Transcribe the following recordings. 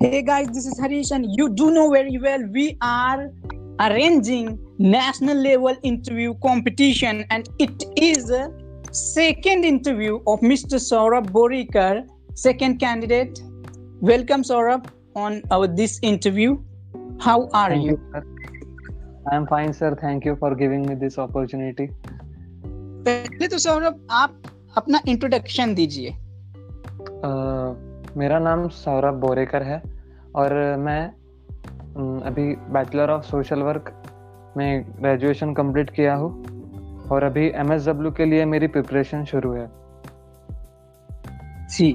Hey guys, this is Harish, and you do know very well we are arranging national level interview competition, and it is a second interview of Mr. Saurabh Borikar, second candidate. Welcome, Saurabh, on our this interview. How are Thank you? you, sir. I am fine, sir. Thank you for giving me this opportunity. पहले तो सौरभ आप अपना introduction दीजिए. मेरा नाम सौरभ बोरेकर है और मैं अभी बैचलर ऑफ सोशल वर्क में ग्रेजुएशन कंप्लीट किया हूँ और अभी MSW के लिए मेरी प्रिपरेशन शुरू है. जी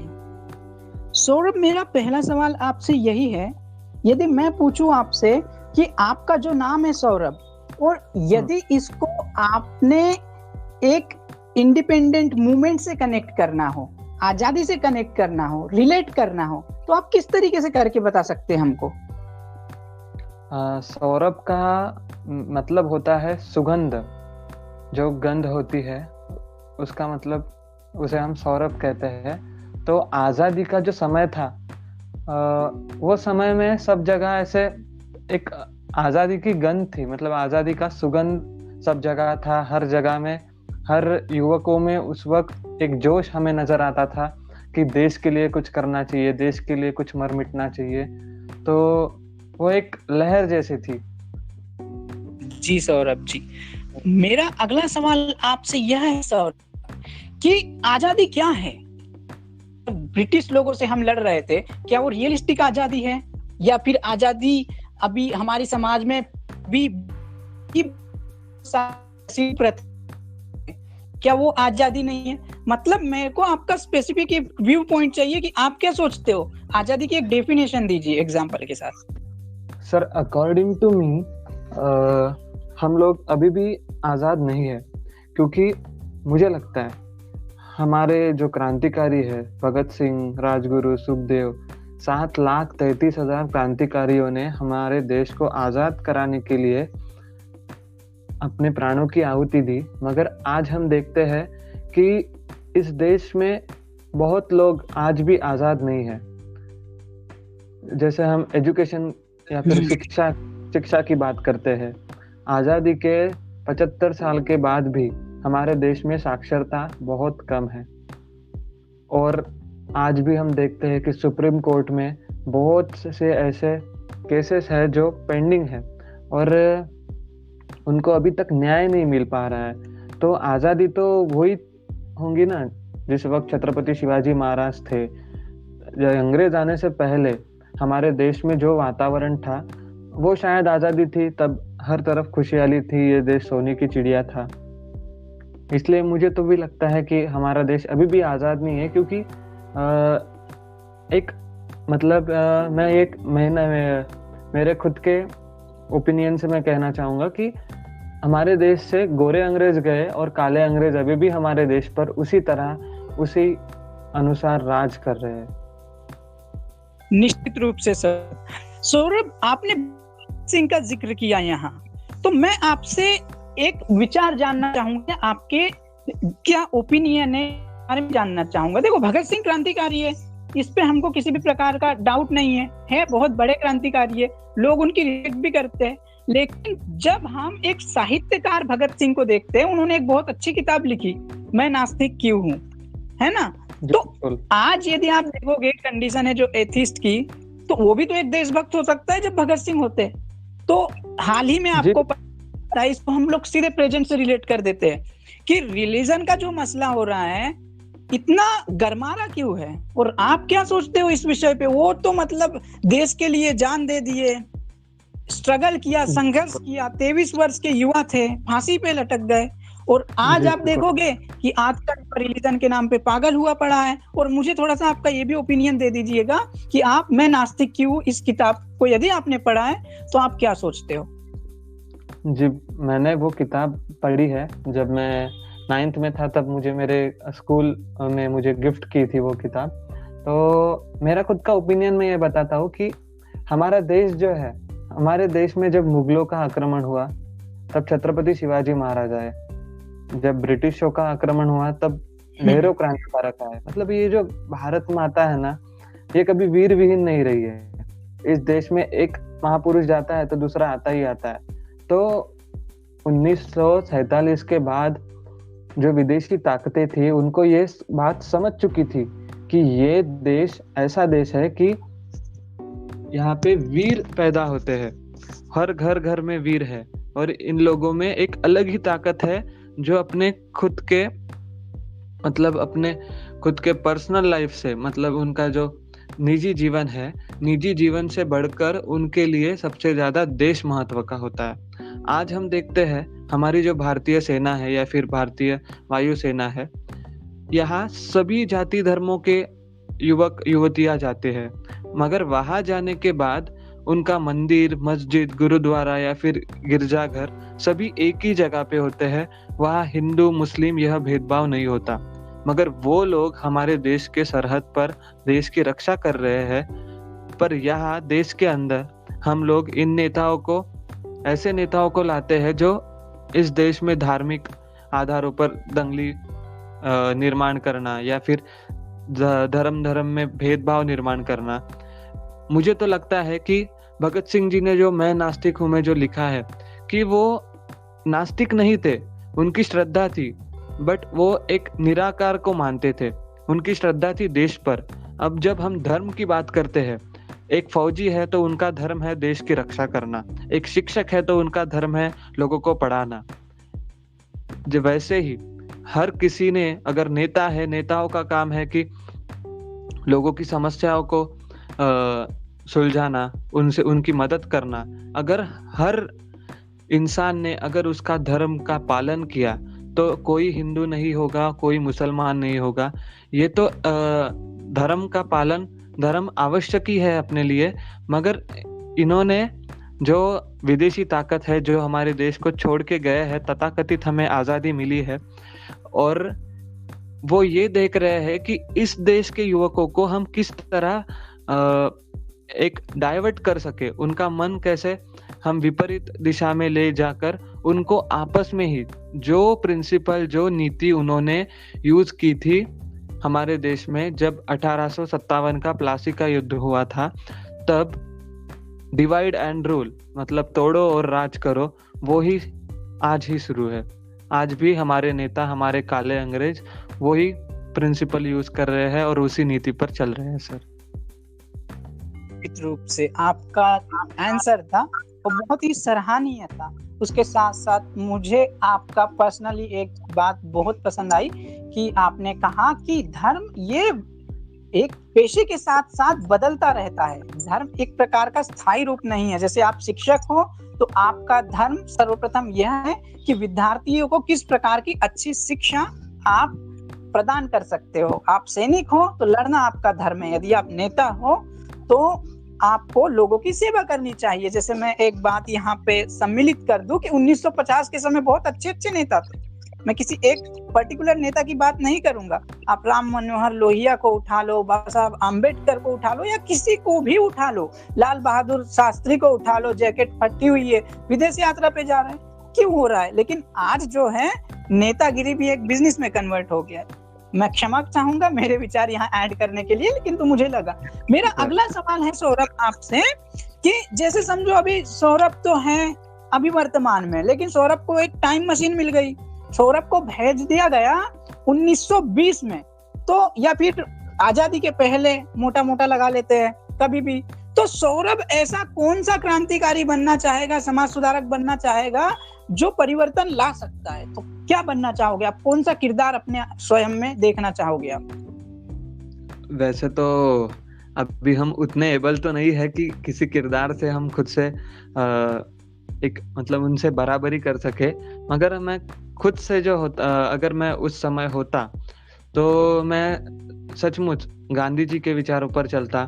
सौरभ, मेरा पहला सवाल आपसे यही है, यदि मैं पूछूं आपसे कि आपका जो नाम है सौरभ, और यदि इसको आपने एक इंडिपेंडेंट मूवमेंट से कनेक्ट करना हो, आजादी से कनेक्ट करना हो, रिलेट करना हो, तो आप किस तरीके से करके बता सकते हैं हमको? सौरभ का मतलब होता है सुगंध. जो गंध होती है उसका मतलब, उसे हम सौरभ कहते हैं. तो आज़ादी का जो समय था, वो समय में सब जगह ऐसे एक आज़ादी की गंध थी. मतलब आज़ादी का सुगंध सब जगह था. हर जगह में, हर युवकों में उस वक्त एक जोश हमें नजर आता था कि देश के लिए कुछ करना चाहिए, देश के लिए कुछ मर मिटना चाहिए. तो वो एक लहर जैसी थी. जी सौरभ जी, मेरा अगला सवाल आपसे यह है सौरभ कि आजादी क्या है? ब्रिटिश लोगों से हम लड़ रहे थे, क्या वो रियलिस्टिक आजादी है, या फिर आजादी अभी हमारी समाज में भी क्या वो आजादी नहीं है? मतलब मेरे को आपका स्पेसिफिक व्यू पॉइंट चाहिए कि आप क्या सोचते हो, आजादी की एक डेफिनेशन दीजिए एग्जांपल के साथ. सर, अकॉर्डिंग टू मी हम लोग अभी भी आज़ाद नहीं है, क्योंकि मुझे लगता है हमारे जो क्रांतिकारी है, भगत सिंह, राजगुरु, सुखदेव, 7,33,000 क्रांतिकारियों ने हमारे देश को आज़ाद कराने के लिए अपने प्राणों की आहुति दी. मगर आज हम देखते हैं कि इस देश में बहुत लोग आज भी आज़ाद नहीं है. जैसे हम एजुकेशन या फिर शिक्षा की बात करते हैं, आज़ादी के 75 साल के बाद भी हमारे देश में साक्षरता बहुत कम है. और आज भी हम देखते हैं कि सुप्रीम कोर्ट में बहुत से ऐसे केसेस हैं जो पेंडिंग है और उनको अभी तक न्याय नहीं मिल पा रहा है. तो आज़ादी तो वही होंगी ना जिस वक्त छत्रपति शिवाजी महाराज थे. अंग्रेज आने से पहले हमारे देश में जो वातावरण था वो शायद आज़ादी थी. तब हर तरफ खुशहाली थी, ये देश सोने की चिड़िया था. इसलिए मुझे तो भी लगता है कि हमारा देश अभी भी आज़ाद नहीं है, क्योंकि एक मतलब मैं एक महीना में मेरे खुद के ओपिनियन से मैं कहना चाहूँगा कि हमारे देश से गोरे अंग्रेज गए और काले अंग्रेज अभी भी हमारे देश पर उसी तरह, उसी अनुसार राज कर रहे हैं. निश्चित रूप से सर. सौरभ, आपने सिंह का जिक्र किया यहाँ, तो मैं आपसे एक विचार जानना चाहूंगा, आपके क्या ओपिनियन है बारे में जानना चाहूंगा. देखो, भगत सिंह क्रांतिकारी है, इस पे हमको किसी भी प्रकार का डाउट नहीं है बहुत बड़े क्रांतिकारी है, लोग उनकी रिस्पेक्ट भी करते हैं. लेकिन जब हम एक साहित्यकार भगत सिंह को देखते हैं, उन्होंने एक बहुत अच्छी किताब लिखी, मैं नास्तिक क्यों हूँ, है ना? तो आज यदि आप देखोगे कंडीशन है जो एथिस्ट की, तो वो भी तो एक देशभक्त हो सकता है जब भगत सिंह होते. तो हाल ही में आपको पता है, इसको हम लोग सीधे प्रेजेंट से रिलेट कर देते हैं कि रिलीजन का जो मसला हो रहा है इतना गरमारा क्यों है, और आप क्या सोचते हो इस विषय पे? वो तो मतलब देश के लिए जान दे दिए, स्ट्रगल किया, संघर्ष किया, 23 वर्ष के युवा थे, फांसी पे लटक गए, और आज आप देखोगे कि आज का रिलीजन के नाम पे पागल हुआ पड़ा है. और मुझे थोड़ा सा आपका ये भी ओपिनियन दे दीजिएगा कि आप मैं नास्तिक क्यों, इस किताब को यदि आपने पढ़ा है तो आप क्या सोचते हो? जी, मैंने वो किताब पढ़ी है. जब मैं 9th में था तब मुझे मेरे स्कूल में मुझे गिफ्ट की थी वो किताब. तो मेरा खुद का ओपिनियन मैं ये बताता हूँ कि हमारा देश जो है, हमारे देश में जब मुगलों का आक्रमण हुआ तब छत्रपति शिवाजी महाराज आए. जब ब्रिटिशों का आक्रमण हुआ तब ढेरों क्रांतिकारक आए. मतलब ये जो भारत माता है ना, ये कभी वीर विहीन नहीं रही है. इस देश में एक महापुरुष जाता है तो दूसरा आता ही आता है। तो 1947 के बाद जो विदेशी ताकतें थी उनको ये बात समझ चुकी थी कि ये देश ऐसा देश है कि यहाँ पे वीर पैदा होते हैं, हर घर घर में वीर है, और इन लोगों में एक अलग ही ताकत है जो अपने खुद के पर्सनल लाइफ से, मतलब उनका जो निजी जीवन है, निजी जीवन से बढ़कर उनके लिए सबसे ज्यादा देश महत्व का होता है। आज हम देखते हैं हमारी जो भारतीय सेना है या फिर भारतीय वायु सेना है, यहाँ सभी जाति धर्मों के युवक युवतियां जाते हैं, मगर वहां जाने के बाद उनका मंदिर, मस्जिद, गुरुद्वारा या फिर गिरजाघर सभी एक ही जगह पे होते हैं। वहाँ हिंदू मुस्लिम यह भेदभाव नहीं होता। मगर वो लोग हमारे देश के सरहद पर देश की रक्षा कर रहे हैं, पर यहाँ देश के अंदर हम लोग इन ऐसे नेताओं को लाते हैं जो इस देश में धार्मिक आधारों पर दंगली निर्माण करना या फिर धर्म में भेदभाव निर्माण करना। मुझे तो लगता है कि भगत सिंह जी ने जो मैं नास्तिक हूं में जो लिखा है कि वो नास्तिक नहीं थे, उनकी श्रद्धा थी, बट वो एक निराकार को मानते थे, उनकी श्रद्धा थी देश पर। अब जब हम धर्म की बात करते हैं, एक फौजी है तो उनका धर्म है देश की रक्षा करना, एक शिक्षक है तो उनका धर्म है लोगों को पढ़ाना। जब वैसे ही हर किसी ने, अगर नेता है, नेताओं का काम है कि लोगों की समस्याओं को सुलझाना, उनकी मदद करना। अगर हर इंसान ने अगर उसका धर्म का पालन किया तो कोई हिंदू नहीं होगा, कोई मुसलमान नहीं होगा। ये तो धर्म का पालन, धर्म आवश्यक ही है अपने लिए, मगर इन्होंने जो विदेशी ताकत है जो हमारे देश को छोड़ के गए हैं, तथाकथित हमें आज़ादी मिली है, और वो ये देख रहे हैं कि इस देश के युवकों को हम किस तरह एक डाइवर्ट कर सके, उनका मन कैसे हम विपरीत दिशा में ले जाकर उनको आपस में ही जो प्रिंसिपल, जो नीति उन्होंने यूज की थी हमारे देश में जब 1857 का प्लासी का युद्ध हुआ था, तब डिवाइड एंड रूल, मतलब तोड़ो और राज करो, वो ही आज ही शुरू है। आज भी हमारे नेता, हमारे काले अंग्रेज वही प्रिंसिपल यूज कर रहे हैं और उसी नीति पर चल रहे हैं। सर, निश्चित रूप से आपका आंसर था वो बहुत ही सराहनीय था। उसके साथ साथ मुझे आपका पर्सनली एक बात बहुत पसंद आई कि आपने कहा कि धर्म ये एक पेशे के साथ साथ बदलता रहता है। धर्म एक प्रकार का स्थायी रूप नहीं है। जैसे आप शिक्षक हो तो आपका धर्म सर्वप्रथम यह है कि विद्यार्थियों को किस प्रकार की अच्छी शिक्षा आप प्रदान कर सकते हो। आप सैनिक हो तो लड़ना आपका धर्म है। यदि आप नेता हो तो आपको लोगों की सेवा करनी चाहिए। जैसे मैं एक बात यहाँ पे सम्मिलित कर दूं कि 1950 के समय बहुत अच्छे नेता थे। मैं किसी एक पर्टिकुलर नेता की बात नहीं करूंगा। आप राम मनोहर लोहिया को उठा लो, बाबा साहब आम्बेडकर को उठा लो, या किसी को भी उठा लो, लाल बहादुर शास्त्री को उठा लो, जैकेट फटी हुई है, विदेश यात्रा पे जा रहे हैं, क्यों हो रहा है? लेकिन आज जो है नेतागिरी भी एक बिजनेस में कन्वर्ट हो गया है। मैं क्षमा चाहूंगा मेरे विचार यहाँ ऐड करने के लिए, लेकिन तो मुझे लगा। मेरा अगला सवाल है सौरभ आपसे कि जैसे समझो अभी सौरभ तो है अभी वर्तमान में, लेकिन सौरभ को एक टाइम मशीन मिल गई, सौरभ को भेज दिया गया 1920 में, तो या फिर आजादी के पहले, मोटा मोटा लगा लेते हैं कभी भी, तो सौरभ ऐसा कौन सा क्रांतिकारी बनना चाहेगा, समाज सुधारक बनना चाहेगा जो परिवर्तन ला सकता है? तो क्या बनना चाहोगे आप? कौन सा किरदार अपने स्वयं में देखना चाहोगे आप? वैसे तो अभी हम उतने एबल तो नहीं है कि किसी किरदार से हम खुद से एक मतलब उनसे बराबरी कर सके, मगर मैं खुद से जो होता, अगर मैं उस समय होता तो मैं सचमुच गांधी जी के विचारों पर चलता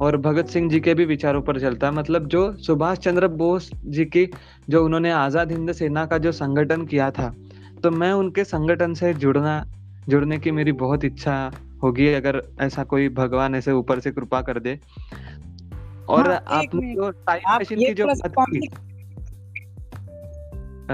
और भगत सिंह जी के भी विचारों पर चलता। मतलब जो सुभाष चंद्र बोस जी की जो उन्होंने आजाद हिंद सेना का जो संगठन किया था, तो मैं उनके संगठन से जुड़ने की मेरी बहुत इच्छा होगी, अगर ऐसा कोई भगवान ऐसे ऊपर से कृपा कर दे। और आपने जो टाइम मशीन की जो बात की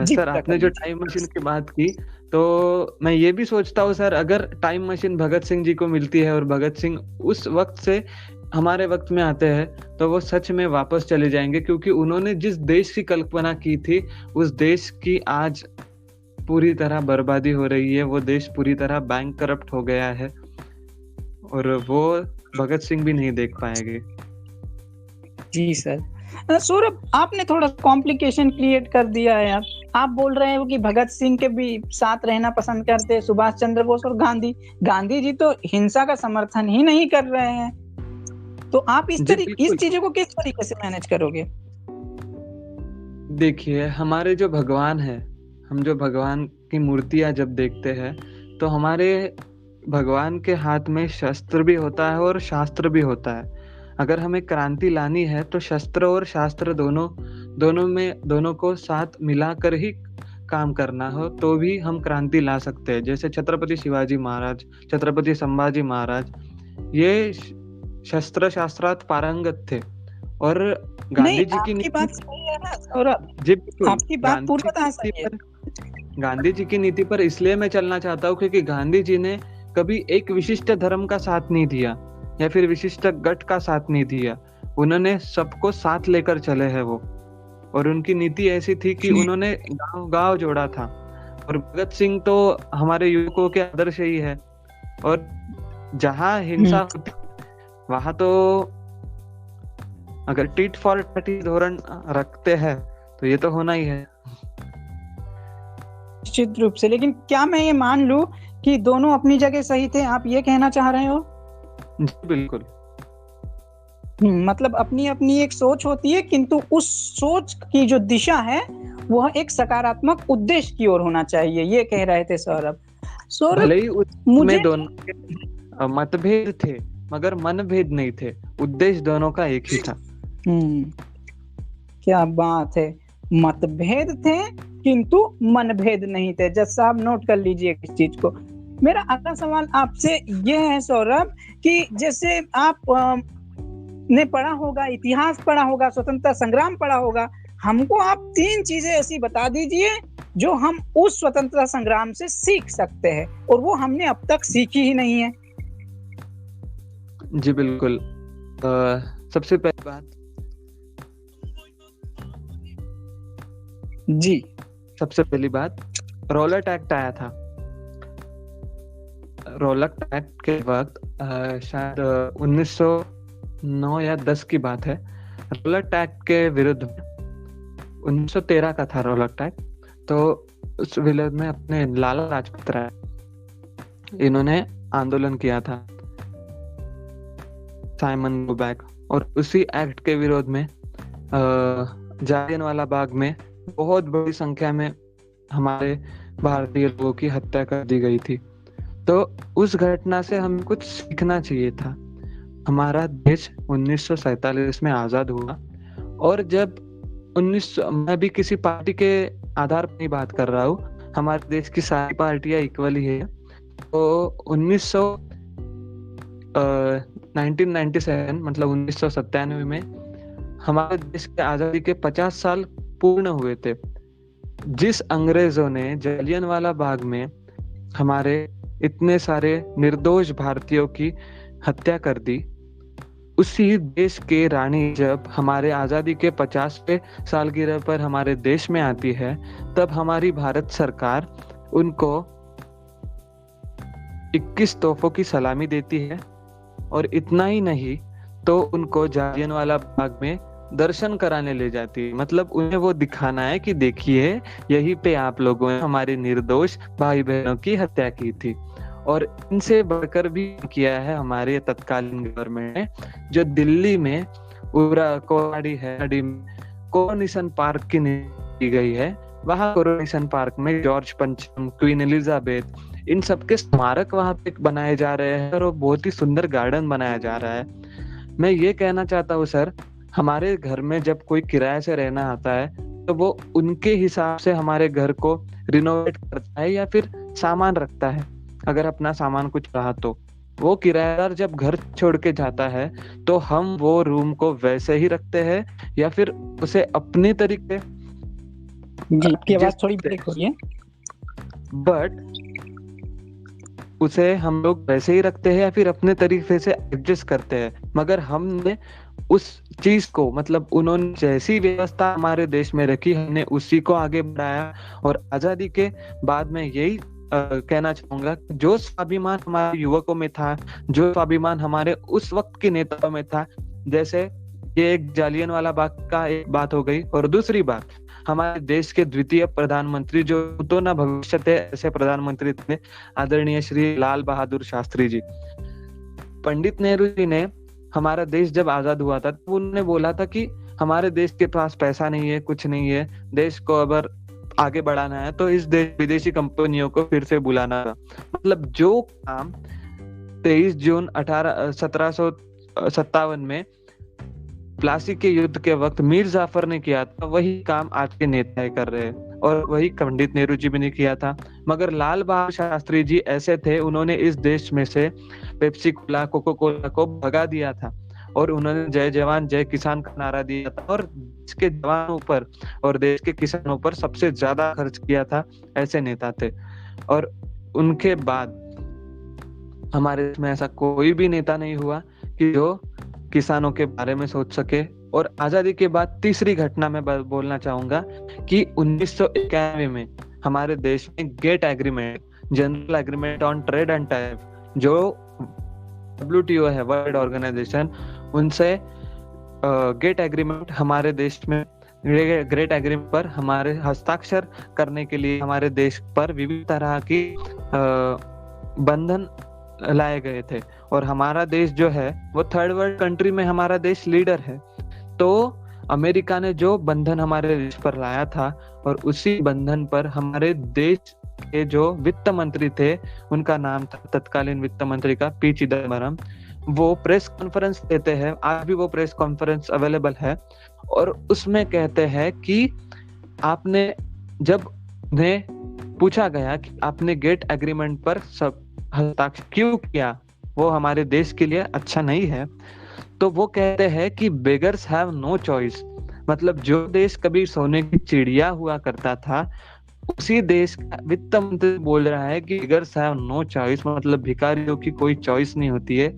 सर, आपने जो टाइम मशीन की बात की, तो मैं ये भी सोचता हूँ सर, अगर टाइम मशीन भगत सिंह जी को मिलती है और भगत सिंह उस वक्त से हमारे वक्त में आते हैं तो वो सच में वापस चले जाएंगे, क्योंकि उन्होंने जिस देश की कल्पना की थी उस देश की आज पूरी तरह बर्बादी हो रही है। वो देश पूरी तरह बैंक करप्ट हो गया है और वो भगत सिंह भी नहीं देख पाएंगे। जी सर। सौरभ, आपने थोड़ा कॉम्प्लिकेशन क्रिएट कर दिया है यार। आप बोल रहे हो कि भगत सिंह के भी साथ रहना पसंद करते, सुभाष चंद्र बोस और गांधी जी तो हिंसा का समर्थन ही नहीं कर रहे हैं। तो आप इस चीजों को किस तरीके से मैनेज करोगे? देखिए, हमारे जो भगवान है, हम जो भगवान की मूर्तियां जब देखते हैं तो हमारे भगवान के हाथ में शस्त्र भी होता है और शास्त्र भी होता है। अगर हमें क्रांति लानी है तो शस्त्र और शास्त्र दोनों को साथ मिलाकर ही काम करना हो तो भी हम क्रांति ला सकते हैं। जैसे छत्रपति शिवाजी महाराज, छत्रपति संभाजी महाराज, ये शस्त्र शास्त्रार्थ पारंगत थे। और गांधी जी की बात सही है ना सौरभ, जी आपकी बात पूर्णतः सही है। गांधी जी की नीति पर इसलिए मैं चलना चाहता हूँ क्योंकि गांधी जी ने कभी एक विशिष्ट धर्म का साथ नहीं दिया या फिर विशिष्ट गठ का साथ नहीं दिया। उन्होंने सबको साथ लेकर चले हैं वो, और उनकी नीति ऐसी थी कि उन्होंने गांव जोड़ा था। और भगत सिंह तो हमारे युवकों के आदर्श ही है। और जहां हिंसा होती वहां तो अगर टिट फॉर टैट धोरण रखते हैं तो ये तो होना ही है निश्चित रूप से। लेकिन क्या मैं ये मान लूं कि दोनों अपनी जगह सही थे, आप ये कहना चाह रहे हो? जी बिल्कुल। मतलब अपनी अपनी एक सोच होती है, किंतु उस सोच की जो दिशा है वह एक सकारात्मक उद्देश्य की ओर होना चाहिए, ये कह रहे थे सौरभ। भले ही उसमें दोनों मतभेद थे मगर मनभेद नहीं थे, उद्देश्य दोनों का एक ही था। क्या बात है, मतभेद थे किंतु मनभेद नहीं थे। जज साहब नोट कर लीजिए इस चीज को। मेरा अगला सवाल आपसे यह है सौरभ कि जैसे आप ने पढ़ा होगा, इतिहास पढ़ा होगा, स्वतंत्रता संग्राम पढ़ा होगा, हमको आप 3 चीजें ऐसी बता दीजिए जो हम उस स्वतंत्रता संग्राम से सीख सकते हैं और वो हमने अब तक सीखी ही नहीं है। जी बिल्कुल। सबसे पहली बात जी, सबसे पहली बात रॉलेट एक्ट आया था। रॉलेट एक्ट के वक्त शायद 1909 या 10 की बात है। रॉलेट एक्ट के विरुद्ध 1913 का था रॉलेट एक्ट। तो उस विरोध में अपने लाला लाजपत राय, इन्होंने आंदोलन किया था, साइमन गो बैक। और उसी एक्ट के विरोध में जालियनवाला बाग में बहुत बड़ी संख्या में हमारे भारतीय लोगों की हत्या कर दी गई थी। तो उस घटना से हमें कुछ सीखना चाहिए था। हमारा देश 1947 में आजाद हुआ, और जब मैं भी किसी पार्टी के आधार पर नहीं बात कर रहा हूँ, हमारे देश की सारी पार्टियां इक्वली है। तो 1997 मतलब 1997 में हमारे देश के आजादी के 50 साल पूर्ण हुए थे। जिस अंग्रेजों ने जालियनवाला बाग में हमारे इतने सारे निर्दोष भारतीयों की हत्या कर दी, उसी देश के रानी जब हमारे आजादी के 50वें सालगिरह पर हमारे देश में आती है, तब हमारी भारत सरकार उनको 21 तोहफों की सलामी देती है। और इतना ही नहीं, तो उनको जालियनवाला बाग में दर्शन कराने ले जाती है। मतलब उन्हें वो दिखाना है कि देखिए, यहीं पे आप लोगों ने हमारे निर्दोष भाई बहनों की हत्या की थी। और इनसे बढ़कर भी किया है हमारे तत्कालीन गवर्नमेंट ने, जो दिल्ली में कोराडी है, कोरोनेशन पार्क की गई है। वहाँ कोरोनेशन पार्क में जॉर्ज पंचम, क्वीन एलिजाबेथ, इन सबके स्मारक वहाँ पे बनाए जा रहे हैं और बहुत ही सुंदर गार्डन बनाया जा रहा है। मैं ये कहना चाहता हूँ सर, हमारे घर में जब कोई किराए से रहना आता है तो वो उनके हिसाब से हमारे घर को रिनोवेट करता है या फिर सामान रखता है। अगर अपना सामान कुछ रहा तो वो किराएदार जब घर छोड़ के जाता है तो हम वो रूम को वैसे ही रखते हैं या फिर उसे अपने तरीके। जी, आपकी आवाज थोड़ी ब्रेक हो रही है। बट उसे हम लोग वैसे ही रखते हैं या फिर अपने तरीके से एडजस्ट करते हैं। मगर हमने उस चीज को, मतलब उन्होंने जैसी व्यवस्था हमारे देश में रखी, हमने उसी को आगे बढ़ाया। और आजादी के बाद में यही कहना चाहूंगा, जो स्वाभिमान हमारे युवकों में था, जो स्वाभिमान हमारे उस वक्त के नेताओं में था, जैसे ये एक जालियनवाला बाग का एक बात हो गई, और दूसरी बात हमारे देश के द्वितीय प्रधानमंत्री, जो तो ना भविष्य थे ऐसे प्रधानमंत्री थे, आदरणीय श्री लाल बहादुर शास्त्री जी। पंडित नेहरू जी ने हमारा देश जब आजाद हुआ था तो उन्होंने बोला था कि हमारे देश के पास पैसा नहीं है, कुछ नहीं है, देश को अगर आगे बढ़ाना है तो इस देश विदेशी कंपनियों को फिर से बुलाना था। मतलब जो काम 23 जून 1757 में प्लासी के युद्ध के वक्त मीर जाफर ने किया था, वही काम आज के नेता कर रहे हैं, और वही पंडित नेहरू जी भी ने किया था। मगर लाल बहादुर शास्त्री जी ऐसे थे, उन्होंने इस देश में से पेप्सी कोला, कोको कोला को भगा दिया था, और उन्होंने जय जवान जय किसान का नारा दिया था, और देश के जवानों पर और देश के किसानों पर सबसे ज्यादा खर्च किया था। ऐसे नेता थे। और उनके बाद हमारे देश में ऐसा कोई भी नेता नहीं हुआ कि जो किसानों के बारे में सोच सके। और आजादी के बाद तीसरी घटना में बोलना चाहूंगा कि 1991 में हमारे देश में GATT agreement, general agreement on trade and tariff, जो WTO है, वर्ल्ड ऑर्गेनाइजेशन, उनसे गेट एग्रीमेंट हमारे देश में, ग्रेट एग्रीमेंट पर हमारे हस्ताक्षर करने के लिए हमारे देश पर विभिन्न तरह की बंधन लाए गए थे। और हमारा देश जो है वो थर्ड वर्ल्ड कंट्री में हमारा देश लीडर है। तो अमेरिका ने जो बंधन हमारे देश पर लाया था, और उसी बंधन पर हमारे देश के जो वित्त मंत्री थे, उनका नाम था तत्कालीन वित्त मंत्री का पी चिदम्बरम, वो प्रेस कॉन्फ्रेंस देते हैं, आज भी वो प्रेस कॉन्फ्रेंस अवेलेबल है, और उसमें कहते हैं कि आपने, जब उन्हें पूछा गया कि आपने गेट एग्रीमेंट पर सब हस्ताक्षर क्यों किया, वो हमारे देश के लिए अच्छा नहीं है, तो वो कहते हैं कि बेगर्स हैव नो चॉइस। मतलब जो देश कभी सोने की चिड़िया हुआ करता था, उसी देश का वित्त मंत्री बोल रहा है कि बेगर्स हैव नो चॉइस, मतलब भिखारियों की कोई चॉइस नहीं होती है।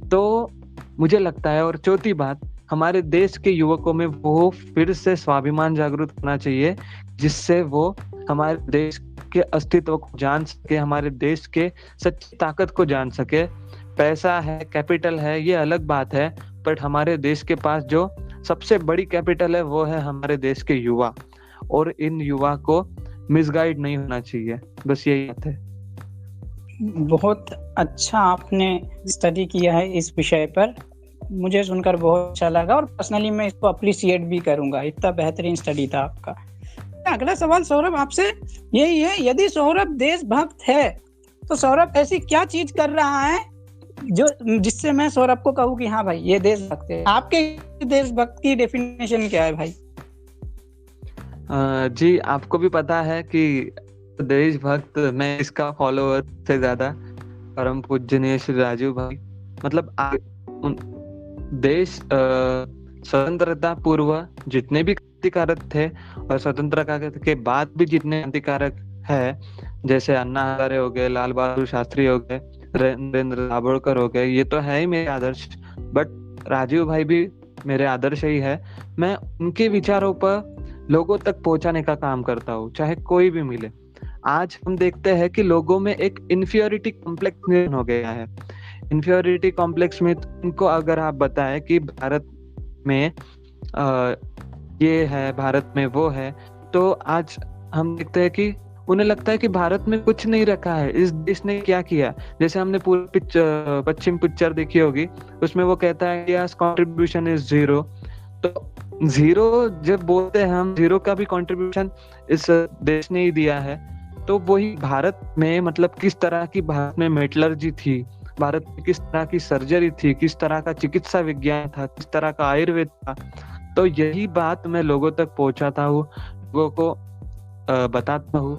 तो मुझे लगता है, और चौथी बात, हमारे देश के युवकों में वो फिर से स्वाभिमान जागृत होना चाहिए, जिससे वो हमारे देश के अस्तित्व को जान सके, हमारे देश के सच्ची ताकत को जान सके। पैसा है, कैपिटल है, ये अलग बात है, बट हमारे देश के पास जो सबसे बड़ी कैपिटल है वो है हमारे देश के युवा, और इन युवा को मिसगाइड नहीं होना चाहिए। बस यही बात है। बहुत अच्छा आपने स्टडी किया है इस विषय पर, मुझे सुनकर बहुत अच्छा लगा, और पर्सनली मैं इसको अप्रिशिएट भी करूंगा, इतना बेहतरीन स्टडी था आपका। अगला सवाल सौरभ आपसे यही है, यदि सौरभ देशभक्त है तो सौरभ ऐसी क्या चीज कर रहा है जो जिससे मैं सौरभ को कहूँ कि हाँ भाई ये देशभक्त है? आपके देशभक्त की डेफिनेशन क्या है भाई? जी, आपको भी पता है कि देशभक्त मैं इसका फॉलोअर से ज्यादा परम पूजनीय श्री राजीव भाई, मतलब देश स्वतंत्रता पूर्व जितने भी क्रांतिकारक थे, और स्वतंत्रता के बाद भी जितने क्रांतिकारक है, जैसे अन्ना हजारे हो गए, लाल बहादुर शास्त्री हो गए, नरेंद्र दाभोलकर हो गए, ये तो है ही मेरे आदर्श, बट राजीव भाई भी मेरे आदर्श ही है। मैं उनके विचारों पर लोगों तक पहुंचाने का काम करता हूँ, चाहे कोई भी मिले। आज हम देखते हैं कि लोगों में एक इन्फीरियरिटी कॉम्प्लेक्स हो गया है। इन्फीरियरिटी कॉम्प्लेक्स में उनको अगर आप बताएं कि भारत में ये है, भारत में वो है, तो आज हम देखते हैं कि उन्हें लगता है कि भारत में कुछ नहीं रखा है, इस देश ने क्या किया। जैसे हमने पूरी पश्चिम पिक्चर देखी होगी, उसमें वो कहता है कि यस कंट्रीब्यूशन इज जीरो। तो जीरो जब बोलते हैं हम, जीरो का भी कंट्रीब्यूशन इस देश ने ही दिया है। तो वही भारत में, मतलब किस तरह की भारत में मेटलर्जी थी, भारत में किस तरह की सर्जरी थी, किस तरह का चिकित्सा विज्ञान था, किस तरह का आयुर्वेद था। तो यही बात मैं लोगों तक पहुंचाता हूँ, लोगों को बताता हूँ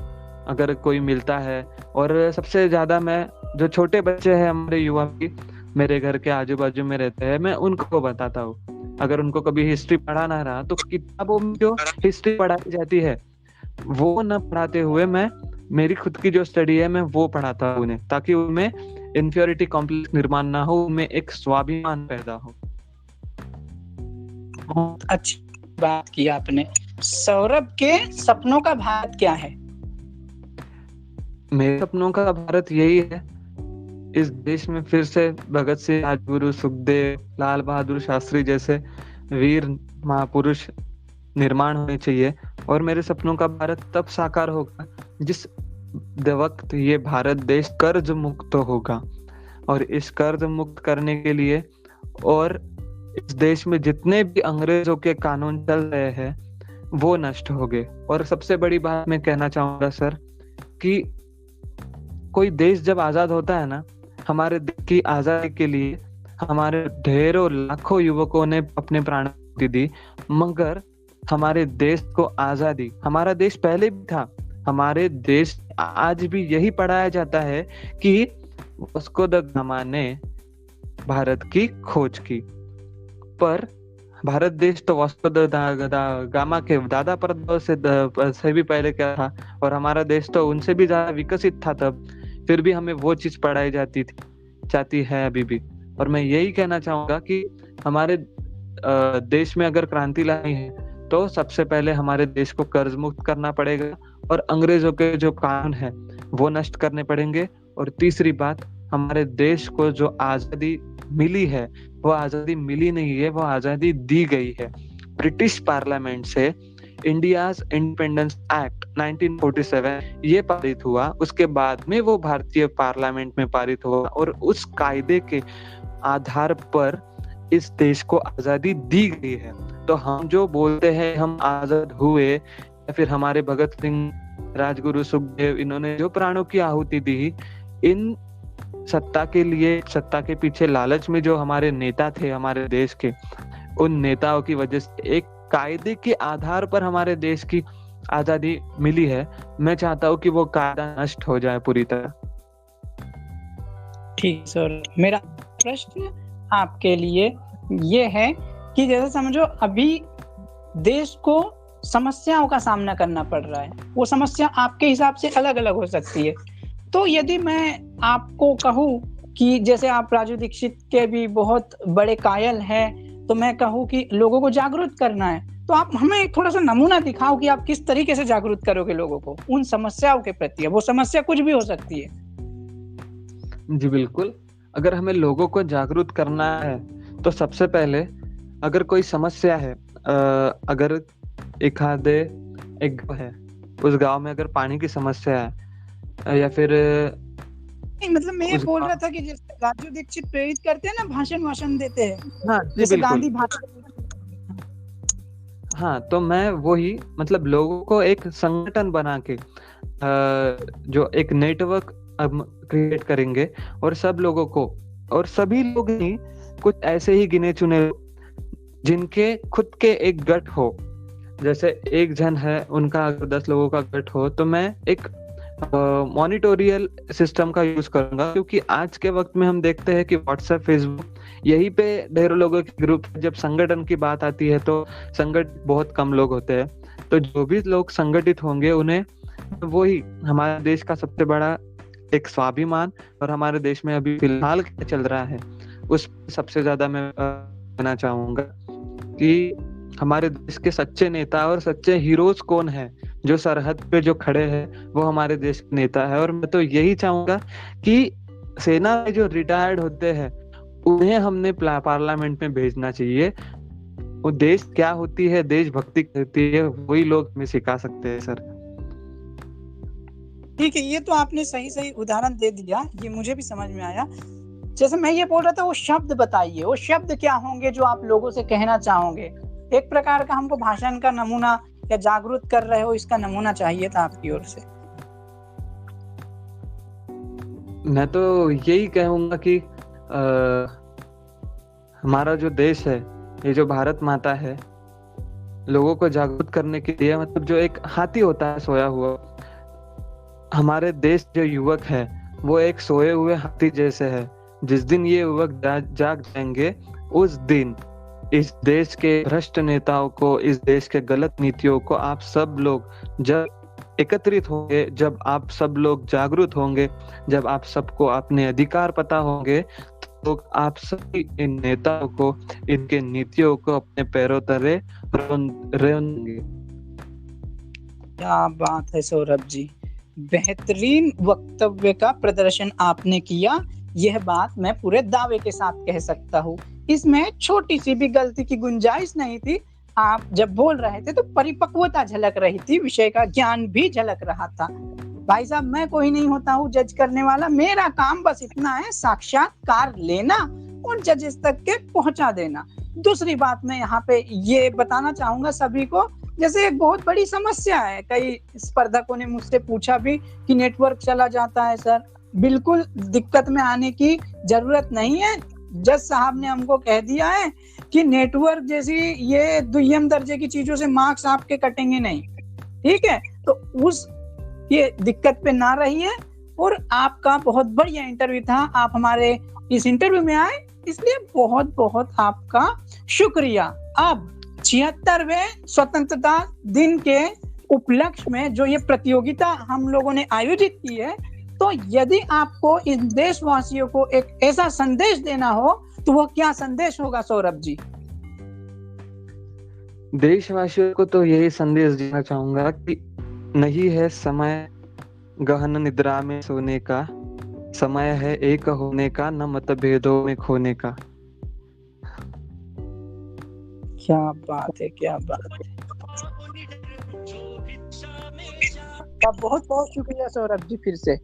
अगर कोई मिलता है। और सबसे ज्यादा मैं, जो छोटे बच्चे हैं हमारे युवा की, मेरे घर के आजू बाजू में रहते हैं, मैं उनको बताता हूँ। अगर उनको कभी हिस्ट्री पढ़ाना रहा तो किताबों में जो हिस्ट्री पढ़ाई जाती है वो न पढ़ाते हुए मैं मेरी खुद की जो स्टडी है मैं वो पढ़ाता हूँ उन्हें, ताकि उनमें इन्फीरियरिटी कॉम्प्लेक्स निर्माण ना हो, उनमें एक स्वाभिमान पैदा हो। बहुत अच्छी बात की आपने। सौरभ के सपनों का भारत क्या है? मेरे सपनों का भारत यही है, इस देश में फिर से भगत सिंह, राजगुरु, सुखदेव, लाल बहादुर शास्त्री जैसे वीर महापुरुष निर्माण होने चाहिए। और मेरे सपनों का भारत तब साकार होगा जिस वक्त ये भारत देश कर्ज मुक्त होगा, और इस कर्ज मुक्त करने के लिए और इस देश में जितने भी अंग्रेजों के कानून चल रहे हैं वो नष्ट हो गए। और सबसे बड़ी बात मैं कहना चाहूंगा सर कि कोई देश जब आजाद होता है ना, हमारे देश की आजादी के लिए हमारे ढेरों लाखों युवकों ने अपने प्राण दी, मगर हमारे देश को आजादी, हमारा देश पहले भी था, हमारे देश आज भी यही पढ़ाया जाता है कि वास्को द गामा ने भारत की खोज की, पर भारत देश तो वास्को द गामा के दादा परदादा से भी पहले क्या था, और हमारा देश तो उनसे भी ज्यादा विकसित था तब, फिर भी हमें वो चीज पढ़ाई जाती है अभी भी। और मैं यही कहना चाहूंगा कि हमारे देश में अगर क्रांति लानी है तो सबसे पहले हमारे देश को कर्ज मुक्त करना पड़ेगा और अंग्रेजों के जो कानून है वो नष्ट करने पड़ेंगे। और तीसरी बात, हमारे देश को जो आजादी मिली है वो आजादी मिली नहीं है, वो आजादी दी गई है। ब्रिटिश पार्लियामेंट से इंडियाज इंडिपेंडेंस एक्ट 1947 ये पारित हुआ, उसके बाद में वो भारतीय पार्लियामेंट में पारित हुआ, और उस कायदे के आधार पर इस देश को आजादी दी गई है। तो हम जो बोलते हैं हम आजाद हुए, या फिर हमारे भगत सिंह, राजगुरु, सुखदेव, इन्होंने जो प्राणों की आहुति दी, इन सत्ता के लिए, सत्ता के पीछे लालच में जो हमारे नेता थे हमारे देश के, उन नेताओं की वजह से एक कायदे के आधार पर हमारे देश की आजादी मिली है। मैं चाहता हूँ कि वो कायदा नष्ट हो जाए पूरी तरह। ठीक सर, मेरा प्रश्न आपके लिए ये है कि जैसे समझो अभी देश को समस्याओं का सामना करना पड़ रहा है, वो समस्या आपके हिसाब से अलग अलग हो सकती है। तो यदि मैं आपको कहूँ कि जैसे आप राजू दीक्षित के भी बहुत बड़े कायल हैं, तो मैं कहूँ कि लोगों को जागरूक करना है, तो आप हमें एक थोड़ा सा नमूना दिखाओ कि आप किस तरीके से जागरूक करोगे लोगों को उन समस्याओं के प्रति। वो समस्या कुछ भी हो सकती है। जी बिल्कुल, अगर हमें लोगों को जागरूक करना है तो सबसे पहले अगर कोई समस्या है, अगर एक गाँव है, उस गांव में अगर पानी की समस्या है, या फिर नहीं, मतलब मैं ये बोल रहा था कि जैसे राजू दीक्षित प्रेरित करते हैं ना, भाषण देते हैं, हाँ जैसे गांधी भाषण। हाँ, तो मैं वही मतलब लोगों को एक संगठन बना के जो एक नेटवर्क क्रिएट करेंगे, और सब लोगों को, और सभी लोग नहीं, कुछ ऐसे ही गिने चुने जिनके खुद के एक गठ हो, जैसे एक जन है उनका अगर 10 लोगों का गठ हो, तो मैं एक मॉनिटोरियल सिस्टम का यूज करूंगा। क्योंकि आज के वक्त में हम देखते हैं कि व्हाट्सएप, फेसबुक, यही पे ढेरों लोगों के ग्रुप, जब संगठन की बात आती है तो संगठित बहुत कम लोग होते हैं। तो जो भी लोग संगठित होंगे उन्हें वही हमारे देश का सबसे बड़ा एक स्वाभिमान, और हमारे देश में अभी फिलहाल क्या चल रहा है उस सबसे ज्यादा मैं कहना चाहूंगा कि हमारे देश के सच्चे नेता और सच्चे हीरोज कौन है, जो सरहद पे जो खड़े हैं वो हमारे देश के नेता है। और मैं तो यही चाहूंगा कि सेना में जो रिटायर्ड होते हैं उन्हें हमने पार्लियामेंट में भेजना चाहिए। वो देश क्या होती है, देशभक्ति होती है, वही लोग हमें सिखा सकते हैं सर। ठीक है, ये तो आपने सही उदाहरण दे दिया, ये मुझे भी समझ में आया। जैसे मैं ये बोल रहा था, वो शब्द बताइए, वो शब्द क्या होंगे जो आप लोगों से कहना चाहोगे? एक प्रकार का हमको भाषण का नमूना या जागरूक कर रहे हो, इसका नमूना चाहिए था आपकी ओर से। मैं तो यही कहूंगा कि हमारा जो देश है, ये जो भारत माता है, लोगों को जागरूक करने के लिए, मतलब जो एक हाथी होता है सोया हुआ, हमारे देश जो युवक है वो एक सोए हुए हाथी जैसे है। जिस दिन ये युवक जाग जाएंगे, उस दिन इस देश के भ्रष्ट नेताओं को, इस देश के गलत नीतियों को आप सब लोग जब एकत्रित होंगे, जब आप सब लोग जागरूक होंगे, जब आप सबको अपने अधिकार पता होंगे, तो आप सभी इन नेताओं को, इनके नीतियों को अपने पैरों तले रेंगे। क्या बात है सौरभ जी, बेहतरीन वक्तव्य का प्रदर्शन आपने किया। यह बात मैं पूरे दावे के साथ कह सकता हूँ, इसमें छोटी सी भी गलती की गुंजाइश नहीं थी। आप जब बोल रहे थे तो परिपक्वता झलक रही थी, विषय का ज्ञान भी झलक रहा था। भाई साहब, मैं कोई नहीं होता हूँ जज करने वाला, मेरा काम बस इतना है, साक्षात्कार लेना और जजेस तक के पहुंचा देना। दूसरी बात मैं यहाँ पे ये बताना चाहूंगा सभी को, जैसे एक बहुत बड़ी समस्या है, कई स्पर्धकों ने मुझसे पूछा भी कि नेटवर्क चला जाता है सर। बिल्कुल दिक्कत में आने की जरूरत नहीं है, जज साहब ने हमको कह दिया है कि नेटवर्क जैसी ये दुय्यम दर्जे की चीजों से मार्क्स आपके कटेंगे नहीं, ठीक है। तो उस ये दिक्कत पे ना रहिए। और आपका बहुत बढ़िया इंटरव्यू था, आप हमारे इस इंटरव्यू में आए, इसलिए बहुत बहुत आपका शुक्रिया। अब 76वें स्वतंत्रता दिन के उपलक्ष्य में जो ये प्रतियोगिता हम लोगों ने आयोजित की है, तो यदि आपको इन देशवासियों को एक ऐसा संदेश देना हो तो वह क्या संदेश होगा सौरभ जी? देशवासियों को तो यही संदेश देना चाहूंगा कि नहीं है समय गहन निद्रा में सोने का, समय है एक होने का, न मतभेदों में खोने का। क्या बात है, क्या बात है। बहुत बहुत शुक्रिया सौरभ जी फिर से।